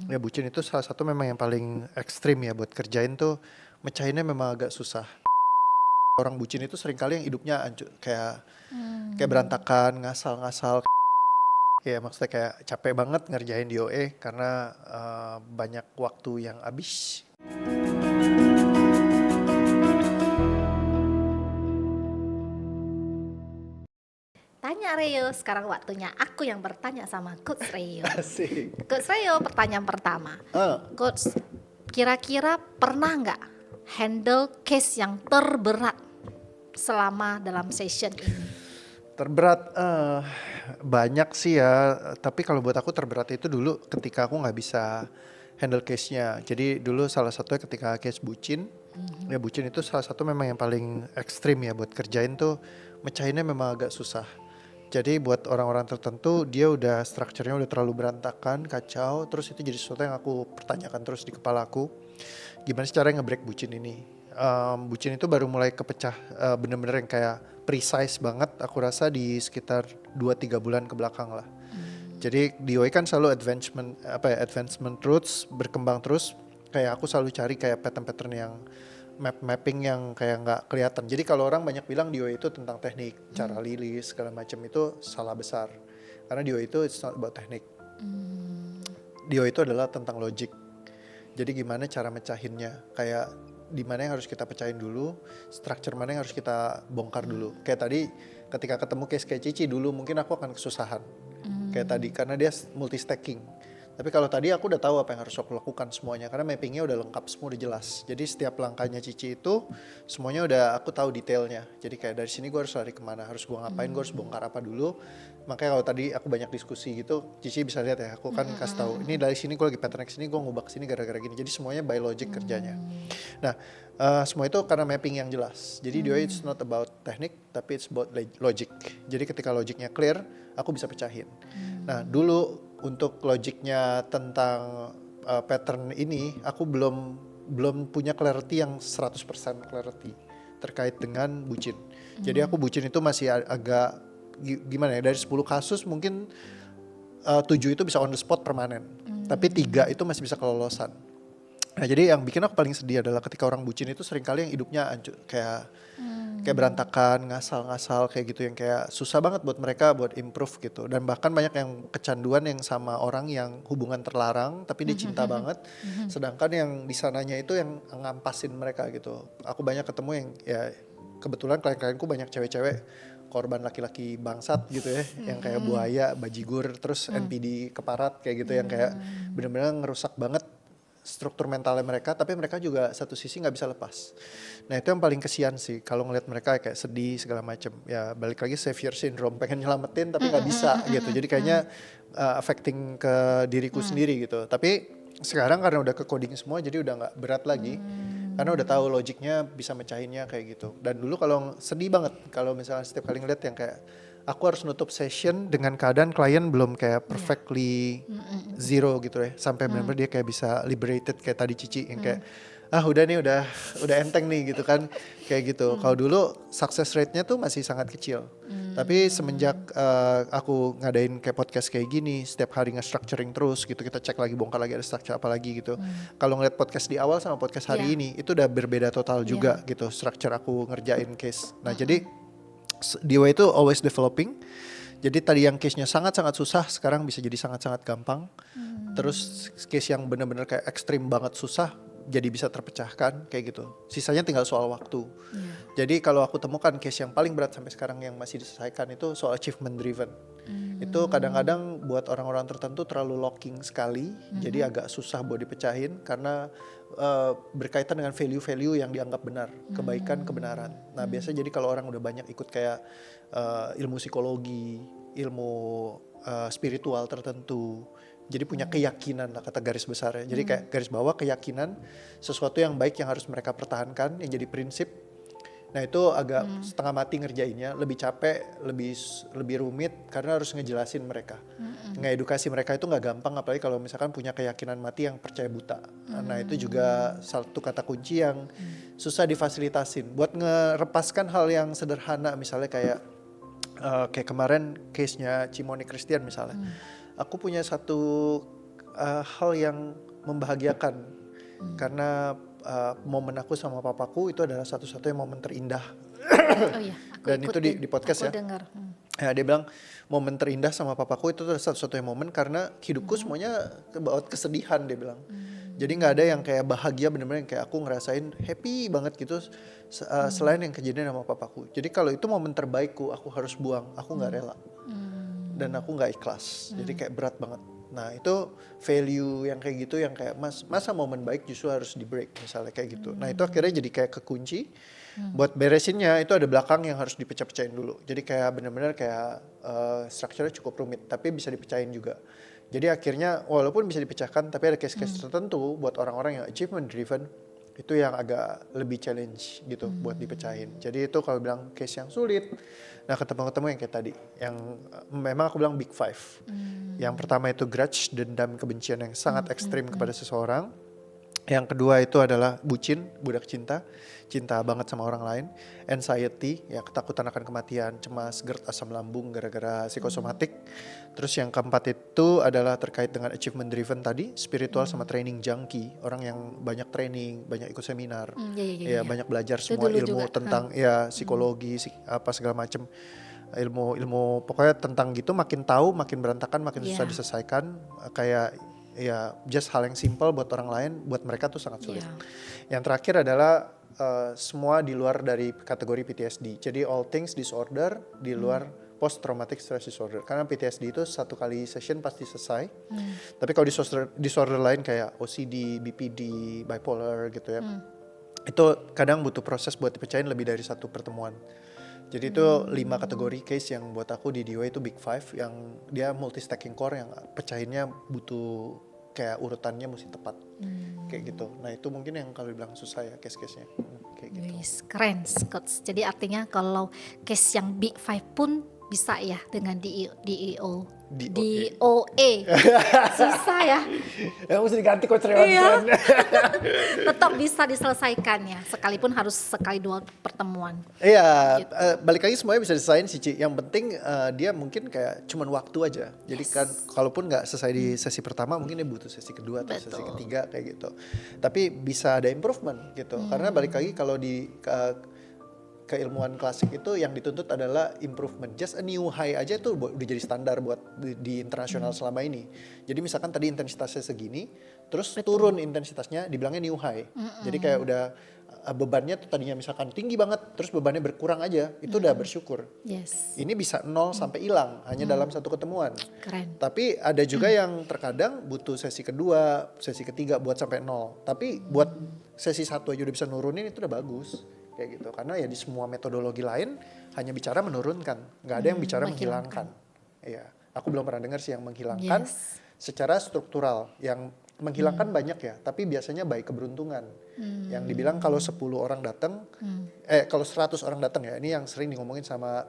Ya bucin itu salah satu memang yang paling ekstrim ya buat kerjain tuh mecahinnya memang agak susah. Orang bucin itu seringkali yang hidupnya kayak berantakan, ngasal-ngasal. Ya maksudnya kayak capek banget ngerjain di OE karena banyak waktu yang habis. Tanya Reo, sekarang waktunya aku yang bertanya sama Coach Reo. Asik. Coach Reo, pertanyaan pertama. Ah, Coach, kira-kira pernah nggak handle case yang terberat selama dalam session ini? terberat banyak sih ya, tapi kalau buat aku terberat itu dulu ketika aku nggak bisa handle case-nya. Jadi dulu salah satunya ketika case bucin. Ya bucin itu salah satu memang yang paling ekstrim ya buat kerjain tuh mecahinnya memang agak susah. Jadi buat orang-orang tertentu dia udah strukturnya udah terlalu berantakan, kacau, terus itu jadi sesuatu yang aku pertanyakan terus di kepala aku. Gimana sih caranya nge-break bucin ini? Bucin itu baru mulai kepecah bener-bener yang kayak precise banget aku rasa di sekitar 2-3 bulan ke belakang lah. Jadi di OI kan selalu advancement terus berkembang terus. Kayak aku selalu cari kayak pattern-pattern yang mapping yang kayak nggak kelihatan. Jadi kalau orang banyak bilang di OI itu tentang teknik, cara lilis segala macam itu salah besar. Karena di OI itu it's not about teknik. Di OI itu adalah tentang logic. Jadi gimana cara mecahinnya? Kayak di mana yang harus kita pecahin dulu, structure mana yang harus kita bongkar dulu. Kayak tadi ketika ketemu case kayak Cici dulu mungkin aku akan kesusahan. Kayak tadi karena dia multi stacking. Tapi kalau tadi aku udah tahu apa yang harus aku lakukan semuanya karena mappingnya udah lengkap semua udah jelas. Jadi setiap langkahnya Cici itu semuanya udah aku tahu detailnya. Jadi kayak dari sini gue harus lari kemana, harus gue ngapain, gue harus bongkar apa dulu. Makanya kalau tadi aku banyak diskusi gitu, Cici bisa lihat ya, aku kan kasih tahu ini dari sini gue lagi pattern kesini, gue ngubah kesini gara-gara gini. Jadi semuanya by logic kerjanya. Nah, semua itu karena mapping yang jelas. Jadi dia it's not about teknik, tapi it's about logic. Jadi ketika logiknya clear, aku bisa pecahin. Nah, dulu untuk logiknya tentang pattern ini, aku belum punya clarity yang 100% clarity terkait dengan bucin. Jadi aku bucin itu masih agak gimana ya, dari 10 kasus mungkin 7 itu bisa on the spot permanen. Tapi 3 itu masih bisa kelolosan. Nah jadi yang bikin aku paling sedih adalah ketika orang bucin itu seringkali yang hidupnya kayak berantakan, ngasal-ngasal kayak gitu yang kayak susah banget buat mereka buat improve gitu. Dan bahkan banyak yang kecanduan yang sama orang yang hubungan terlarang tapi dia cinta banget. Sedangkan yang di sananya itu yang ngampasin mereka gitu. Aku banyak ketemu yang ya kebetulan klien-klienku banyak cewek-cewek korban laki-laki bangsat gitu ya, yang kayak buaya, bajigur, terus NPD keparat kayak gitu yang kayak bener-bener ngerusak banget struktur mentalnya mereka, tapi mereka juga satu sisi nggak bisa lepas. Nah itu yang paling kesian sih, kalau ngeliat mereka kayak sedih segala macem. Ya balik lagi savior syndrome, pengen nyelamatin tapi nggak bisa gitu. Jadi kayaknya affecting ke diriku sendiri gitu. Tapi sekarang karena udah ke coding semua, jadi udah nggak berat lagi. Karena udah tahu logiknya bisa mecahinnya kayak gitu. Dan dulu kalau sedih banget kalau misalnya setiap kali ngeliat yang kayak aku harus nutup session dengan keadaan klien belum kayak perfectly zero gitu ya, sampai benar-benar dia kayak bisa liberated kayak tadi Cici yang kayak udah nih udah enteng nih gitu kan kayak gitu. Kalau dulu success rate-nya tuh masih sangat kecil. Tapi semenjak aku ngadain kayak podcast kayak gini, setiap hari nge-structuring terus gitu, kita cek lagi bongkar lagi ada structure apa lagi gitu. Kalau ngeliat podcast di awal sama podcast hari ini itu udah berbeda total juga gitu structure aku ngerjain case. Nah jadi DIY itu always developing. Jadi tadi yang case-nya sangat-sangat susah sekarang bisa jadi sangat-sangat gampang. Terus case yang benar-benar kayak ekstrim banget susah jadi bisa terpecahkan kayak gitu. Sisanya tinggal soal waktu. Jadi kalau aku temukan case yang paling berat sampai sekarang yang masih diselesaikan itu soal achievement driven. Itu kadang-kadang buat orang-orang tertentu terlalu locking sekali, jadi agak susah buat dipecahin karena berkaitan dengan value-value yang dianggap benar, kebaikan, kebenaran. Nah biasanya jadi kalau orang udah banyak ikut kayak ilmu psikologi, ilmu spiritual tertentu, jadi punya keyakinan lah kata garis besarnya. Jadi kayak garis bawah keyakinan sesuatu yang baik yang harus mereka pertahankan, yang jadi prinsip. Nah itu agak setengah mati ngerjainnya, lebih capek, lebih rumit karena harus ngejelasin mereka. Ngedukasi mereka itu nggak gampang, apalagi kalau misalkan punya keyakinan mati yang percaya buta. Nah itu juga satu kata kunci yang susah difasilitasin. Buat ngerepaskan hal yang sederhana misalnya kayak kemarin case-nya Cimoni Christian misalnya. Aku punya satu hal yang membahagiakan karena momen aku sama papaku itu adalah satu-satunya momen terindah. Oh iya, aku Dan itu ikutin. di podcast Aku ya. dengar. Ya, dia bilang momen terindah sama papaku itu adalah satu-satunya momen karena hidupku semuanya kebawa kesedihan, dia bilang. Jadi nggak ada yang kayak bahagia bener-bener yang kayak aku ngerasain happy banget gitu selain yang kejadian sama papaku. Jadi kalau itu momen terbaikku, aku harus buang, aku nggak rela dan aku nggak ikhlas. Jadi kayak berat banget. Nah itu value yang kayak gitu yang kayak masa momen baik justru harus di break misalnya kayak gitu. Nah itu akhirnya jadi kayak kekunci. Buat beresinnya itu ada belakang yang harus dipecah-pecahin dulu. Jadi kayak bener-bener kayak strukturnya cukup rumit tapi bisa dipecahin juga. Jadi akhirnya walaupun bisa dipecahkan tapi ada case-case tertentu buat orang-orang yang achievement driven itu yang agak lebih challenge gitu buat dipecahin. Jadi itu kalau bilang case yang sulit. Nah ketemu-ketemu yang kayak tadi yang memang aku bilang big five. Yang pertama itu grudge, dendam, kebencian yang sangat ekstrim kepada seseorang. Yang kedua itu adalah bucin, budak cinta, cinta banget sama orang lain. Anxiety, ya ketakutan akan kematian, cemas, GERD, asam lambung gara-gara psikosomatik. Terus yang keempat itu adalah terkait dengan achievement driven tadi, spiritual sama training junkie, orang yang banyak training, banyak ikut seminar, ya banyak belajar Itu semua dulu ilmu juga. tentang ya psikologi, apa segala macem. Ilmu pokoknya tentang gitu makin tahu makin berantakan makin susah diselesaikan kayak ya just hal yang simple buat orang lain buat mereka tuh sangat sulit. Yang terakhir adalah semua di luar dari kategori PTSD. Jadi all things disorder di luar post traumatic stress disorder. Karena PTSD itu satu kali session pasti selesai. Tapi kalau disorder lain kayak OCD, BPD, bipolar gitu ya. Itu kadang butuh proses buat dipecahin lebih dari satu pertemuan. Jadi itu 5 kategori case yang buat aku di DOA itu big five yang dia multi stacking core yang pecahinnya butuh kayak urutannya mesti tepat kayak gitu. Nah itu mungkin yang kalau dibilang susah ya case-case-nya kayak gitu. Wis, keren Coach. Jadi artinya kalau case yang big five pun bisa ya dengan DEO. DOA. Susah ya. Ya mesti diganti Coach Rewan. Iya. Tetap bisa diselesaikan ya, sekalipun harus sekali dua pertemuan. Iya, balik lagi semuanya bisa diselesain sih Ci. Yang penting dia mungkin kayak cuman waktu aja. Jadi kan kalaupun nggak selesai di sesi pertama mungkin dia butuh sesi kedua atau sesi ketiga kayak gitu. Tapi bisa ada improvement gitu. Karena balik lagi kalau di keilmuan klasik itu yang dituntut adalah improvement. Just a new high aja tuh udah jadi standar buat di internasional selama ini. Jadi misalkan tadi intensitasnya segini, terus turun intensitasnya dibilangnya new high. Jadi kayak udah bebannya tuh tadinya misalkan tinggi banget, terus bebannya berkurang aja, itu udah bersyukur. Yes. Ini bisa 0 sampai hilang hanya dalam satu ketemuan. Keren. Tapi ada juga yang terkadang butuh sesi kedua, sesi ketiga buat sampai 0. Tapi buat sesi 1 aja udah bisa nurunin itu udah bagus. Kayak gitu. Karena ya di semua metodologi lain hanya bicara menurunkan. Nggak ada yang bicara menghilangkan. Iya. Aku belum pernah dengar sih yang menghilangkan secara struktural. Yang menghilangkan banyak ya, tapi biasanya baik keberuntungan. Yang dibilang kalau 10 orang datang, kalau 100 orang datang ya, ini yang sering ngomongin sama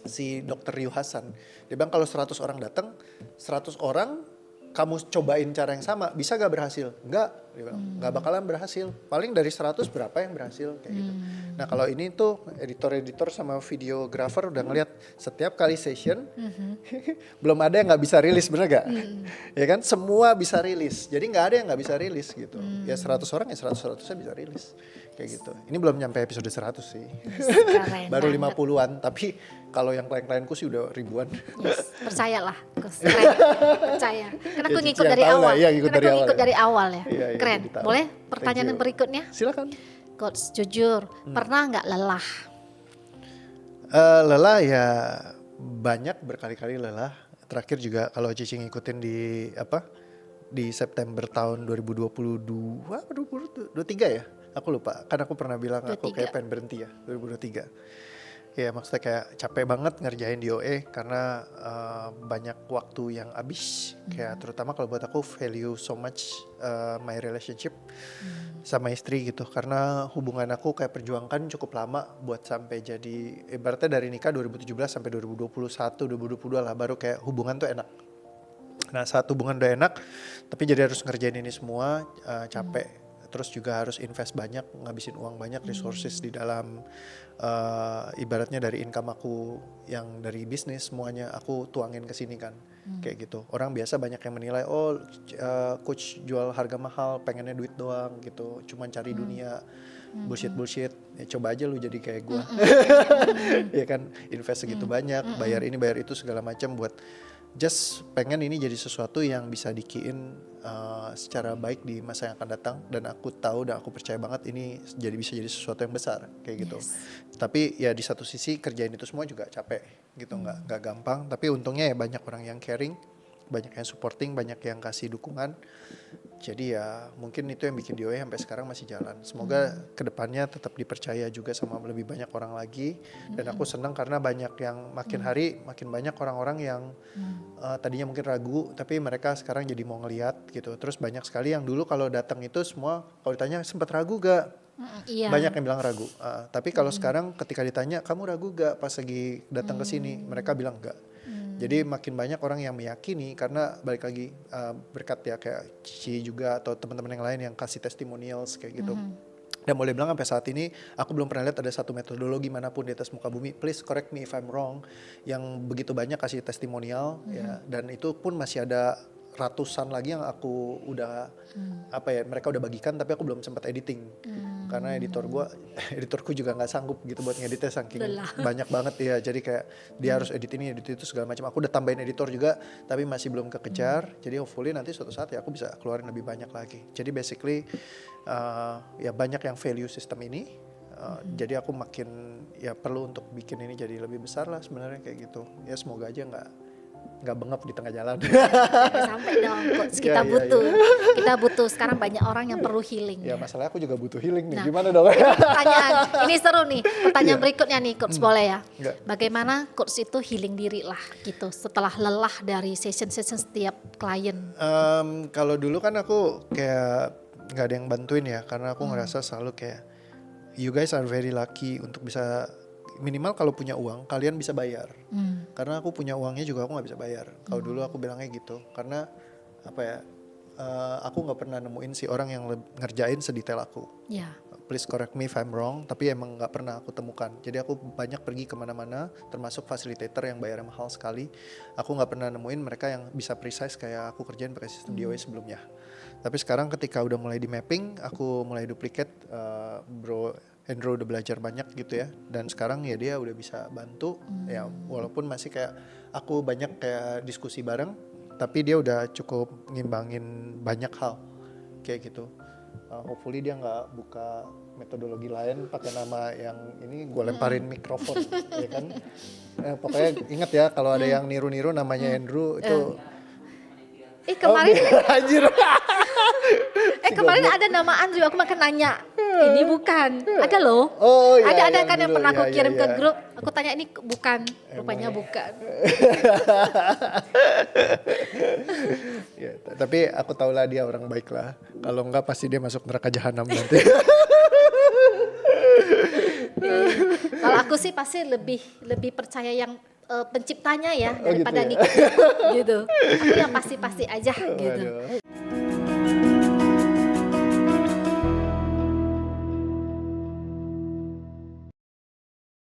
si Dr. Ryu Hasan. Dia bilang kalau 100 orang datang, 100 orang kamu cobain cara yang sama, bisa gak berhasil? Enggak, dia bilang, gak bakalan berhasil. Paling dari 100 berapa yang berhasil kayak gitu. Nah kalau ini tuh editor-editor sama videographer udah ngeliat setiap kali session, belum ada yang gak bisa rilis, bener gak? Ya kan, semua bisa rilis. Jadi gak ada yang gak bisa rilis gitu. Ya 100 orang ya 100-100nya bisa rilis. Kayak gitu. Ini belum nyampe episode 100 sih. Keren Baru banget. 50-an, tapi kalau yang klien-klienku sih udah ribuan. Yes, percayalah, Gus. Keren. Percaya. Karena aku Ya, ngikut Cici dari yang tahu awal. lah, iya, ngikut Karena dari aku awal ngikut ya. dari awal ya. Iya, iya, Keren. jadi tahu. Boleh Thank pertanyaan you. yang berikutnya? Silakan. Coach, jujur, pernah nggak lelah? Lelah ya banyak berkali-kali lelah. Terakhir juga kalau Cici ngikutin di September tahun 2022, 2023 ya? Aku lupa, kan aku pernah bilang aku 23. kayak pengen berhenti ya, 2023. Ya maksudnya kayak capek banget ngerjain DOE karena banyak waktu yang habis. Kayak terutama kalau buat aku value so much my relationship sama istri gitu. Karena hubungan aku kayak perjuangkan cukup lama buat sampai jadi, ibaratnya dari nikah 2017 sampai 2021, 2022 lah baru kayak hubungan tuh enak. Nah saat hubungan udah enak, tapi jadi harus ngerjain ini semua capek. terus juga harus invest banyak, ngabisin uang banyak, resources di dalam ibaratnya dari income aku yang dari bisnis semuanya aku tuangin ke sini kan. Kayak gitu. Orang biasa banyak yang menilai, oh coach jual harga mahal, pengennya duit doang gitu, cuman cari dunia. Bullshit, ya coba aja lu jadi kayak gue. Ya kan, invest segitu banyak, bayar ini bayar itu segala macam buat just pengen ini jadi sesuatu yang bisa dikiin secara baik di masa yang akan datang, dan aku tahu dan aku percaya banget ini bisa jadi sesuatu yang besar kayak gitu. Tapi ya di satu sisi kerjain itu semua juga capek gitu, nggak gampang, tapi untungnya ya banyak orang yang caring, banyak yang supporting, banyak yang kasih dukungan. Jadi ya mungkin itu yang bikin DOA sampai sekarang masih jalan. Semoga kedepannya tetap dipercaya juga sama lebih banyak orang lagi. Dan aku senang karena banyak yang makin hari makin banyak orang-orang yang tadinya mungkin ragu, tapi mereka sekarang jadi mau ngeliat gitu. Terus banyak sekali yang dulu kalau datang itu semua kalau ditanya sempat ragu gak? Iya. Banyak yang bilang ragu. Tapi kalau sekarang ketika ditanya kamu ragu gak pas lagi datang ke sini, mereka bilang enggak. Jadi makin banyak orang yang meyakini karena balik lagi berkat ya kayak Cici juga atau teman-teman yang lain yang kasih testimonials kayak gitu. Dan boleh bilang sampai saat ini aku belum pernah lihat ada satu metodologi manapun di atas muka bumi, please correct me if I'm wrong, yang begitu banyak kasih testimonial ya, dan itu pun masih ada ratusan lagi yang aku udah mereka udah bagikan tapi aku belum sempat editing. Karena editorku juga nggak sanggup gitu buat ngeditnya saking banyak banget ya, jadi kayak dia harus edit ini edit itu segala macam. Aku udah tambahin editor juga tapi masih belum kekejar. Jadi hopefully nanti suatu saat ya aku bisa keluarin lebih banyak lagi. Jadi basically ya banyak yang value sistem ini. Jadi aku makin ya perlu untuk bikin ini jadi lebih besar lah sebenarnya kayak gitu. Ya semoga aja nggak bengap di tengah jalan. Sampai dong coach, kita butuh sekarang banyak orang yang perlu healing. Ya masalahnya aku juga butuh healing nih. Gimana dong? Pertanyaan ini seru nih, pertanyaan berikutnya nih coach, boleh ya? Bagaimana coach itu healing diri lah gitu setelah lelah dari session-session setiap klien? Kalau dulu kan aku kayak nggak ada yang bantuin ya, karena aku ngerasa selalu kayak you guys are very lucky untuk bisa minimal kalau punya uang kalian bisa bayar. Karena aku punya uangnya juga aku nggak bisa bayar. Kalau dulu aku bilangnya gitu, karena aku nggak pernah nemuin si orang yang ngerjain sedetail aku. Please correct me if I'm wrong, tapi emang nggak pernah aku temukan. Jadi aku banyak pergi kemana-mana, termasuk facilitator yang bayarnya mahal sekali. Aku nggak pernah nemuin mereka yang bisa precise kayak aku kerjain pakai sistem DOA sebelumnya. Tapi sekarang ketika udah mulai di mapping, aku mulai duplicate, bro Andrew udah belajar banyak gitu ya, dan sekarang ya dia udah bisa bantu ya, walaupun masih kayak aku banyak kayak diskusi bareng, tapi dia udah cukup ngimbangin banyak hal kayak gitu. Hopefully dia nggak buka metodologi lain pakai nama yang ini gue lemparin mikrofon ya kan. Pokoknya ingat ya kalau ada yang niru-niru namanya Andrew itu kemarin anjir. Kemarin ada nama Andrew, aku makan nanya. Ini bukan. Ada loh. Ada kan yang pernah aku kirim ke grup. Aku tanya ini bukan. Rupanya bukan. Ya, tapi aku tahulah dia orang baik lah. Kalau enggak pasti dia masuk neraka jahanam nanti. Kalau aku sih pasti lebih percaya yang penciptanya ya daripada ngikut gitu. Aku yang pasti aja gitu.